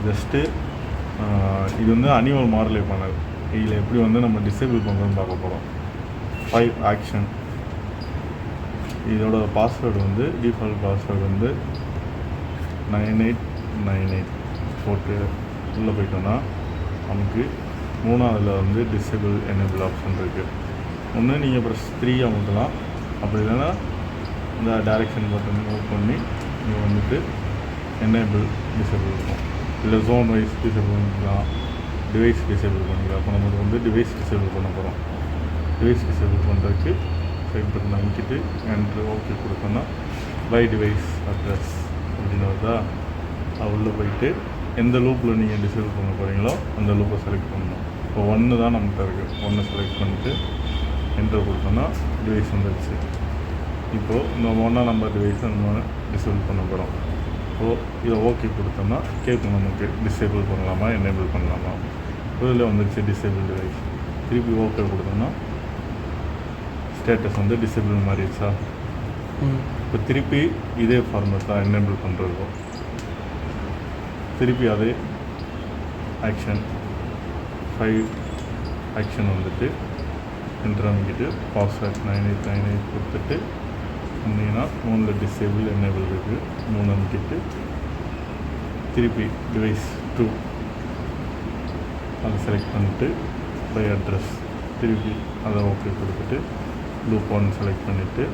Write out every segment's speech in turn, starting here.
Just இது வந்து Honeywell மாடலே பண்ணது. இதில் எப்படி வந்து நம்ம டிசேபிள் பண்ணுறதுன்னு பார்க்க போகிறோம். 5 ஆக்ஷன். இதோட பாஸ்வேர்டு வந்து டிஃபால்ட் பாஸ்வேர்டு வந்து 9898 போட்டு உள்ளே போயிட்டோன்னா நமக்கு 3ஆவதுல வந்து டிசேபிள் எனேபிள் ஆப்ஷன் இருக்குது. ஒன்று நீங்கள் ப்ரெஸ் 3 அமுக்கலாம், அப்படி இல்லைன்னா இந்த டைரெக்ஷன் பட்டன் மூவ் பண்ணி நீங்கள் வந்துட்டு எனேபிள் டிசேபிள் இருக்கும். இல்லை ஜோன் வைஸ் டிசேபிள் பண்ணிக்கலாம், டிவைஸ் டிசேபிள் பண்ணிக்கலாம். அப்போ நமக்கு வந்து டிவைஸ் டிசேபிள் பண்ண போகிறோம். டிவைஸ் டிசேபிள் பண்ணுறதுக்கு சைட் பட்டன் அமைக்கிட்டு என்ட்ரு ஓகே கொடுத்தோன்னா பை டிவைஸ் அட்ரஸ் அப்படின்னு வருதா. அது உள்ளே போயிட்டு எந்த லூப்பில் நீங்கள் டிசேபிள் பண்ண போகிறீங்களோ அந்த லூப்பை செலக்ட் பண்ணணும். இப்போ 1 தான் நம்மகிட்ட இருக்குது. 1 செலக்ட் பண்ணிட்டு என்ட்ரு கொடுத்தோன்னா டிவைஸ் வந்துடுச்சு. இப்போது இந்த 1ஆம் நம்பர் டிவைஸை நம்ம டிசேபிள் பண்ண போகிறோம். ஸோ இதை ஓகே கொடுத்தோம்னா கேட்கும் நமக்கு டிசேபிள் பண்ணலாமா எனேபிள் பண்ணலாமா. இதில் வந்துடுச்சு டிசேபிள் டிவைஸ். திருப்பி ஓகே கொடுத்தோம்னா ஸ்டேட்டஸ் வந்து டிசேபிள் மாறிடுச்சா. இப்போ திருப்பி இதே ஃபார்மேட் தான் எனேபிள் பண்ணுறதுக்கும். திருப்பி அதே ஆக்ஷன் 5 ஆக்ஷன் வந்துட்டு என்ட்ரு அமைக்கிட்டு பாஸ்வேர்ட் 9898 கொடுத்துட்டு வந்தீங்கன்னா 3 டிசேபிள் எனேபிள் இருக்குது. 3 அமைக்கிட்டு திருப்பி டிவைஸ் 2 அதை செலக்ட் பண்ணிவிட்டு பை அட்ரஸ் திருப்பி அதை ஓகே கொடுத்துட்டு லூப் 1 செலக்ட் பண்ணிவிட்டு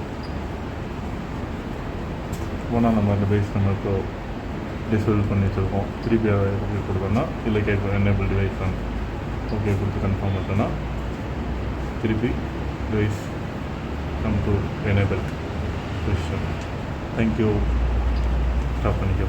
1ஆம் நம்பர் டிவைஸ் நம்ம இப்போ டிசேபிள் பண்ணி வச்சுருக்கோம். திருப்பி அதை ஓகே கொடுத்தோன்னா இல்லை கேட்கும் எனேபிள் டிவைஸ் தான். ஓகே கொடுத்து கன்ஃபார்ம் பண்ணிட்டோன்னா திருப்பி device come to enable position. Thank you. Stop பண்ணிக்கோ.